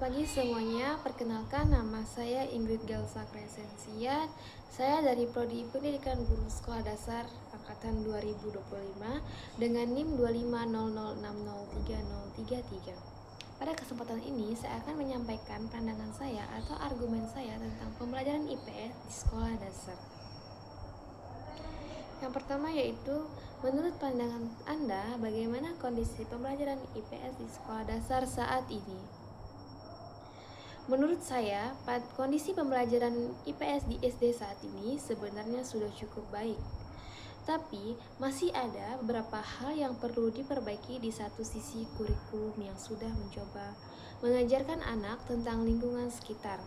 pagi semuanya, perkenalkan nama saya Ingrid Gelsa Crescentia. Saya dari Prodi Pendidikan Guru Sekolah Dasar Angkatan 2025 dengan NIM 250060333. Pada kesempatan ini, saya akan menyampaikan pandangan saya atau argumen saya tentang pembelajaran IPS di sekolah dasar. Yang pertama yaitu, menurut pandangan Anda, bagaimana kondisi pembelajaran IPS di sekolah dasar saat ini? Menurut saya, kondisi pembelajaran IPS di SD saat ini sebenarnya sudah cukup baik. Tapi, masih ada beberapa hal yang perlu diperbaiki. Di satu sisi, kurikulum yang sudah mencoba mengajarkan anak tentang lingkungan sekitar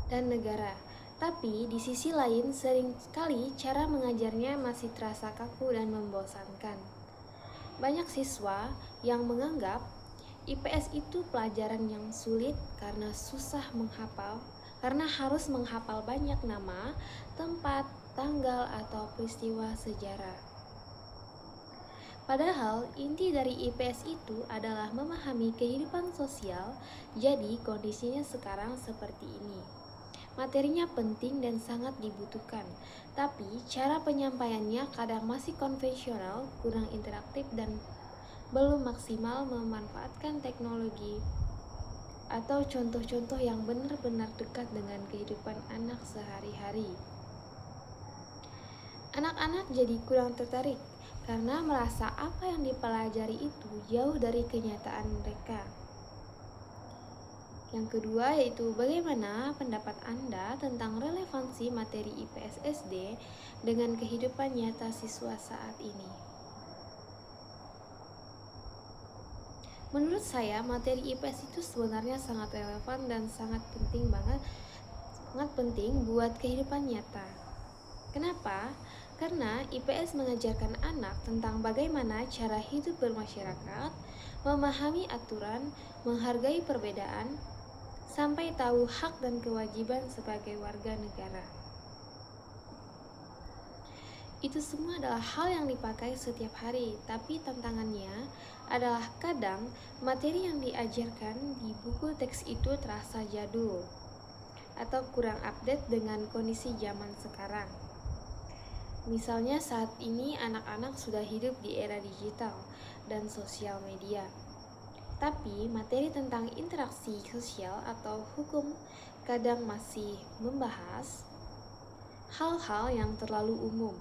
dan negara. Tapi, di sisi lain, sering sekali cara mengajarnya masih terasa kaku dan membosankan. Banyak siswa yang menganggap IPS itu pelajaran yang sulit karena susah menghafal, karena harus menghafal banyak nama, tempat, tanggal, atau peristiwa sejarah. Padahal inti dari IPS itu adalah memahami kehidupan sosial, jadi kondisinya sekarang seperti ini. Materinya penting dan sangat dibutuhkan, tapi cara penyampaiannya kadang masih konvensional, kurang interaktif, dan belum maksimal memanfaatkan teknologi atau contoh-contoh yang benar-benar dekat dengan kehidupan anak sehari-hari. Anak-anak jadi kurang tertarik karena merasa apa yang dipelajari itu jauh dari kenyataan mereka. Yang kedua yaitu, bagaimana pendapat Anda tentang relevansi materi IPS SD dengan kehidupan nyata siswa saat ini? Menurut saya, materi IPS itu sebenarnya sangat relevan dan sangat penting buat kehidupan nyata. Kenapa? Karena IPS mengajarkan anak tentang bagaimana cara hidup bermasyarakat, memahami aturan, menghargai perbedaan, sampai tahu hak dan kewajiban sebagai warga negara. Itu semua adalah hal yang dipakai setiap hari, tapi tantangannya adalah kadang materi yang diajarkan di buku teks itu terasa jadul atau kurang update dengan kondisi zaman sekarang. Misalnya saat ini anak-anak sudah hidup di era digital dan sosial media. Tapi materi tentang interaksi sosial atau hukum kadang masih membahas hal-hal yang terlalu umum.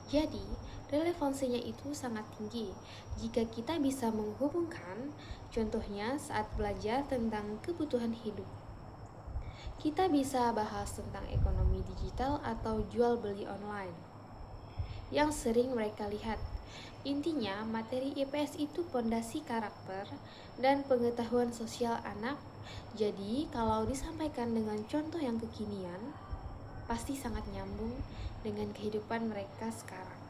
Jadi, relevansinya itu sangat tinggi jika kita bisa menghubungkan, contohnya saat belajar tentang kebutuhan hidup. Kita bisa bahas tentang ekonomi digital atau jual beli online yang sering mereka lihat. Intinya, materi IPS itu pondasi karakter dan pengetahuan sosial anak. Jadi, kalau disampaikan dengan contoh yang kekinian, pasti sangat nyambung dengan kehidupan mereka sekarang.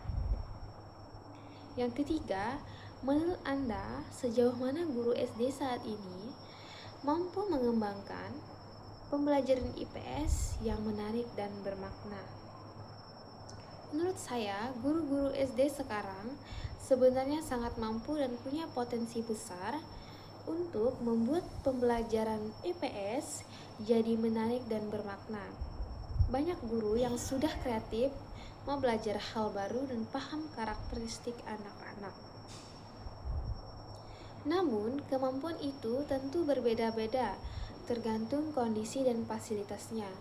Yang ketiga, menurut Anda, sejauh mana guru SD saat ini mampu mengembangkan pembelajaran IPS yang menarik dan bermakna? Menurut saya, guru-guru SD sekarang sebenarnya sangat mampu dan punya potensi besar untuk membuat pembelajaran IPS jadi menarik dan bermakna. Banyak guru yang sudah kreatif, mau belajar hal baru dan paham karakteristik anak-anak. Namun, kemampuan itu tentu berbeda-beda, tergantung kondisi dan fasilitasnya.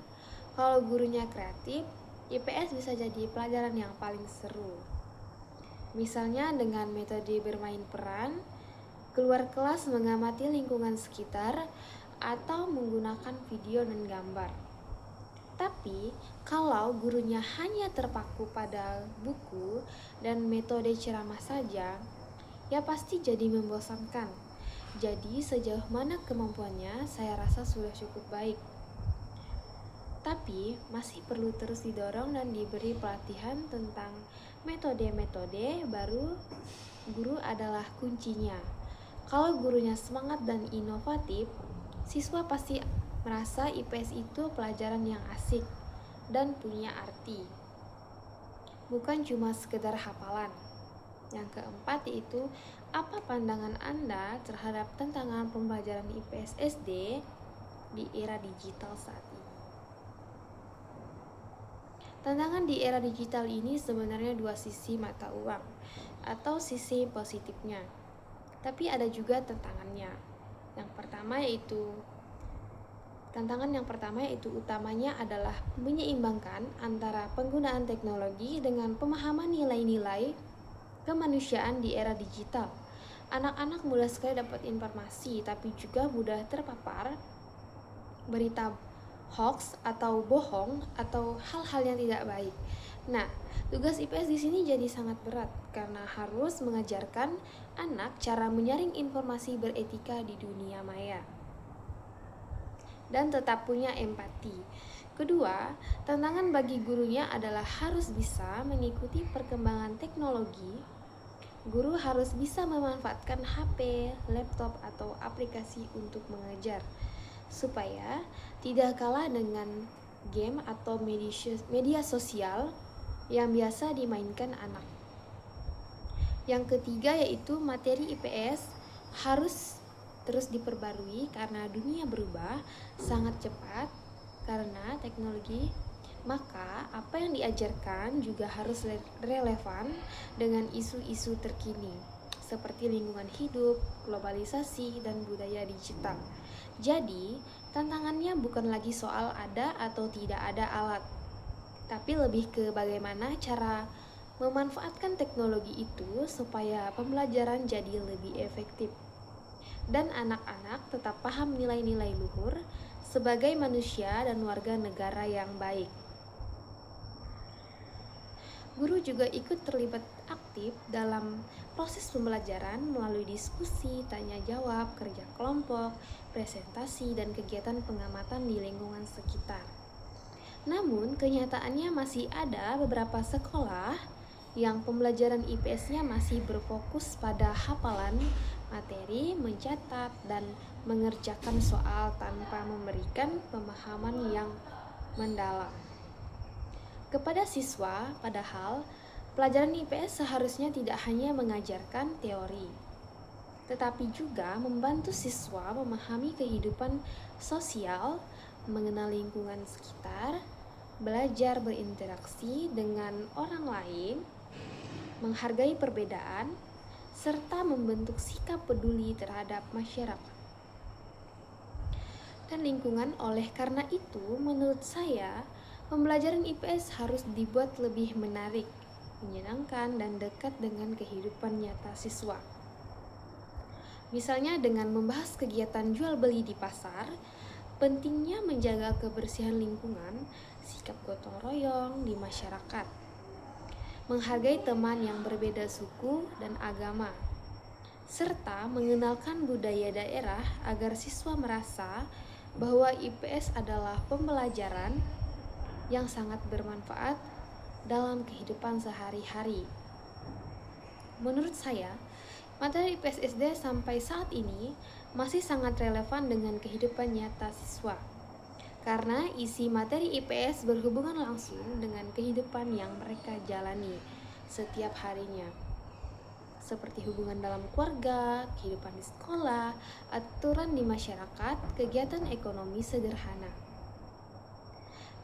Kalau gurunya kreatif, IPS bisa jadi pelajaran yang paling seru. Misalnya dengan metode bermain peran, keluar kelas mengamati lingkungan sekitar, atau menggunakan video dan gambar. Tapi, kalau gurunya hanya terpaku pada buku dan metode ceramah saja, ya pasti jadi membosankan. Jadi, sejauh mana kemampuannya, saya rasa sudah cukup baik. Tapi, masih perlu terus didorong dan diberi pelatihan tentang metode-metode baru. Guru adalah kuncinya. Kalau gurunya semangat dan inovatif, siswa pasti merasa IPS itu pelajaran yang asik dan punya arti, bukan cuma sekedar hafalan. Yang keempat yaitu, Apa pandangan Anda terhadap tantangan pembelajaran IPS SD di era digital saat ini? Tantangan di era digital ini sebenarnya dua sisi mata uang atau sisi positifnya. Tapi ada juga tantangannya. Tantangan yang pertama yaitu utamanya adalah menyeimbangkan antara penggunaan teknologi dengan pemahaman nilai-nilai kemanusiaan di era digital. Anak-anak mudah sekali dapat informasi, tapi juga mudah terpapar berita hoax atau bohong atau hal-hal yang tidak baik. Nah, tugas IPS di sini jadi sangat berat karena harus mengajarkan anak cara menyaring informasi beretika di dunia maya dan tetap punya empati. Kedua, tantangan bagi gurunya adalah harus bisa mengikuti perkembangan teknologi. Guru harus bisa memanfaatkan HP, laptop, atau aplikasi untuk mengajar, supaya tidak kalah dengan game atau media sosial yang biasa dimainkan anak. Yang ketiga yaitu materi IPS harus terus diperbarui karena dunia berubah sangat cepat karena teknologi. Maka apa yang diajarkan juga harus relevan dengan isu-isu terkini seperti lingkungan hidup, globalisasi, dan budaya digital. Jadi, tantangannya bukan lagi soal ada atau tidak ada alat, tapi lebih ke bagaimana cara memanfaatkan teknologi itu supaya pembelajaran jadi lebih efektif dan anak-anak tetap paham nilai-nilai luhur sebagai manusia dan warga negara yang baik. Guru juga ikut terlibat aktif dalam proses pembelajaran melalui diskusi, tanya jawab, kerja kelompok, presentasi, dan kegiatan pengamatan di lingkungan sekitar. Namun, kenyataannya masih ada beberapa sekolah yang pembelajaran IPS-nya masih berfokus pada hafalan materi, mencatat, dan mengerjakan soal tanpa memberikan pemahaman yang mendalam kepada siswa. Padahal pelajaran IPS seharusnya tidak hanya mengajarkan teori, tetapi juga membantu siswa memahami kehidupan sosial, mengenal lingkungan sekitar, belajar berinteraksi dengan orang lain, menghargai perbedaan, serta membentuk sikap peduli terhadap masyarakat dan lingkungan. Oleh karena itu, menurut saya, pembelajaran IPS harus dibuat lebih menarik, menyenangkan, dan dekat dengan kehidupan nyata siswa. Misalnya dengan membahas kegiatan jual beli di pasar, pentingnya menjaga kebersihan lingkungan, sikap gotong royong di masyarakat, menghargai teman yang berbeda suku dan agama, serta mengenalkan budaya daerah agar siswa merasa bahwa IPS adalah pembelajaran yang sangat bermanfaat dalam kehidupan sehari-hari. Menurut saya, materi IPS SD sampai saat ini masih sangat relevan dengan kehidupan nyata siswa, karena isi materi IPS berhubungan langsung dengan kehidupan yang mereka jalani setiap harinya, seperti hubungan dalam keluarga, kehidupan di sekolah, aturan di masyarakat, kegiatan ekonomi sederhana.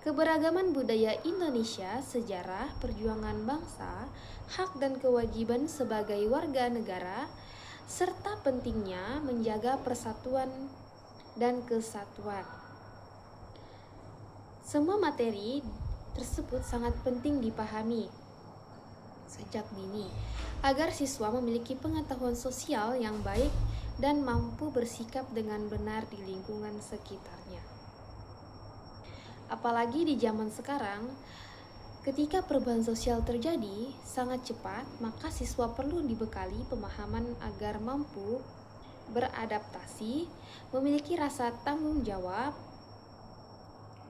Keberagaman budaya Indonesia, sejarah, perjuangan bangsa, hak dan kewajiban sebagai warga negara, serta pentingnya menjaga persatuan dan kesatuan. Semua materi tersebut sangat penting dipahami sejak dini agar siswa memiliki pengetahuan sosial yang baik dan mampu bersikap dengan benar di lingkungan sekitarnya. Apalagi di zaman sekarang, ketika perubahan sosial terjadi sangat cepat, maka siswa perlu dibekali pemahaman agar mampu beradaptasi, memiliki rasa tanggung jawab,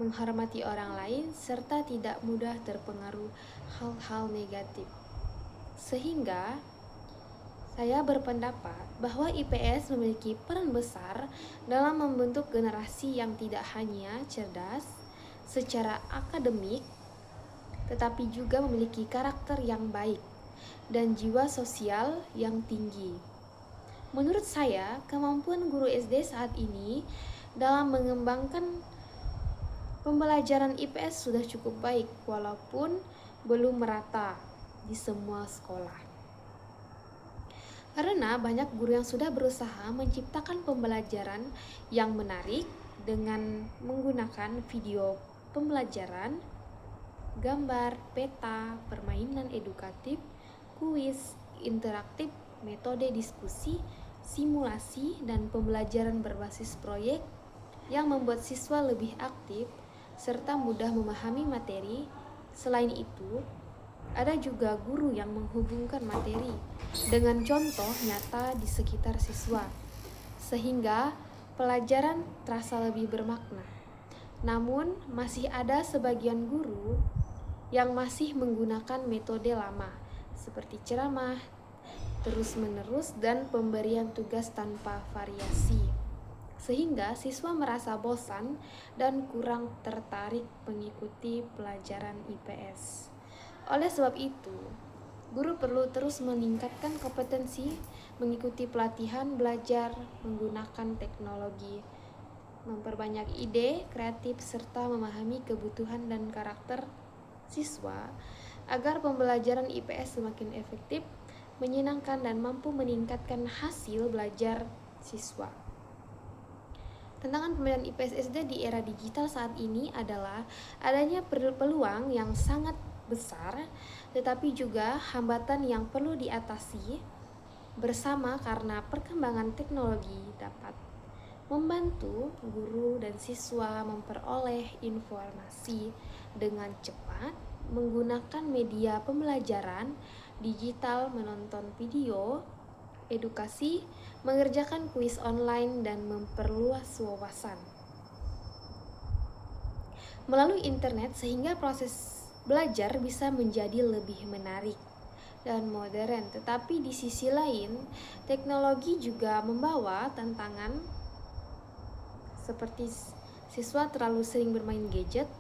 menghormati orang lain, serta tidak mudah terpengaruh hal-hal negatif. Sehingga saya berpendapat bahwa IPS memiliki peran besar dalam membentuk generasi yang tidak hanya cerdas secara akademik, tetapi juga memiliki karakter yang baik dan jiwa sosial yang tinggi. Menurut saya, kemampuan guru SD saat ini dalam mengembangkan pembelajaran IPS sudah cukup baik, walaupun belum merata di semua sekolah. Karena banyak guru yang sudah berusaha menciptakan pembelajaran yang menarik dengan menggunakan video pembelajaran, gambar, peta, permainan edukatif, kuis, interaktif, metode diskusi, simulasi, dan pembelajaran berbasis proyek yang membuat siswa lebih aktif serta mudah memahami materi. Selain itu, ada juga guru yang menghubungkan materi dengan contoh nyata di sekitar siswa, sehingga pelajaran terasa lebih bermakna. Namun, masih ada sebagian guru yang masih menggunakan metode lama, seperti ceramah, terus-menerus, dan pemberian tugas tanpa variasi, sehingga siswa merasa bosan dan kurang tertarik mengikuti pelajaran IPS. Oleh sebab itu, guru perlu terus meningkatkan kompetensi mengikuti pelatihan belajar menggunakan teknologi, memperbanyak ide kreatif, serta memahami kebutuhan dan karakter siswa agar pembelajaran IPS semakin efektif, menyenangkan, dan mampu meningkatkan hasil belajar siswa. Tantangan pembelajaran IPS SD di era digital saat ini adalah adanya peluang yang sangat besar, tetapi juga hambatan yang perlu diatasi bersama karena perkembangan teknologi dapat membantu guru dan siswa memperoleh informasi dengan cepat, menggunakan media pembelajaran digital, menonton video edukasi, mengerjakan kuis online, dan memperluas wawasan melalui internet, sehingga proses belajar bisa menjadi lebih menarik dan modern. Tetapi di sisi lain, teknologi juga membawa tantangan seperti siswa terlalu sering bermain gadget,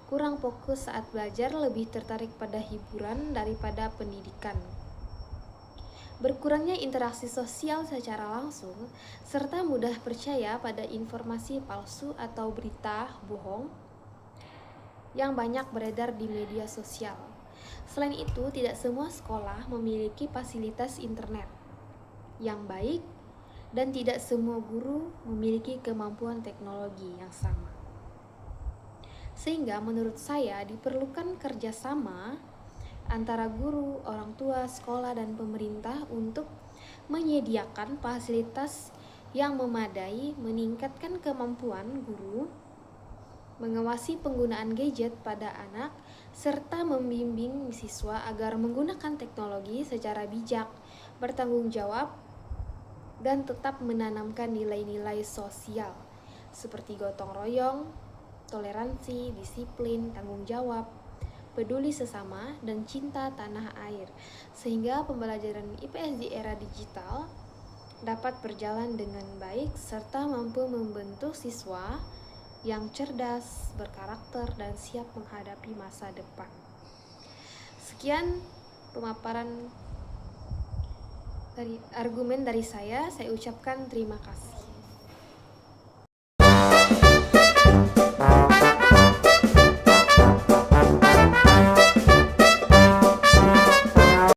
kurang fokus saat belajar, lebih tertarik pada hiburan daripada pendidikan. Berkurangnya interaksi sosial secara langsung, serta mudah percaya pada informasi palsu atau berita bohong yang banyak beredar di media sosial. Selain itu, tidak semua sekolah memiliki fasilitas internet yang baik dan tidak semua guru memiliki kemampuan teknologi yang sama. Sehingga menurut saya diperlukan kerjasama antara guru, orang tua, sekolah, dan pemerintah untuk menyediakan fasilitas yang memadai, meningkatkan kemampuan guru, mengawasi penggunaan gadget pada anak, serta membimbing siswa agar menggunakan teknologi secara bijak, bertanggung jawab, dan tetap menanamkan nilai-nilai sosial seperti gotong royong, toleransi, disiplin, tanggung jawab, peduli sesama, dan cinta tanah air, sehingga pembelajaran IPS di era digital dapat berjalan dengan baik serta mampu membentuk siswa yang cerdas, berkarakter, dan siap menghadapi masa depan. Sekian pemaparan dari argumen dari saya ucapkan terima kasih.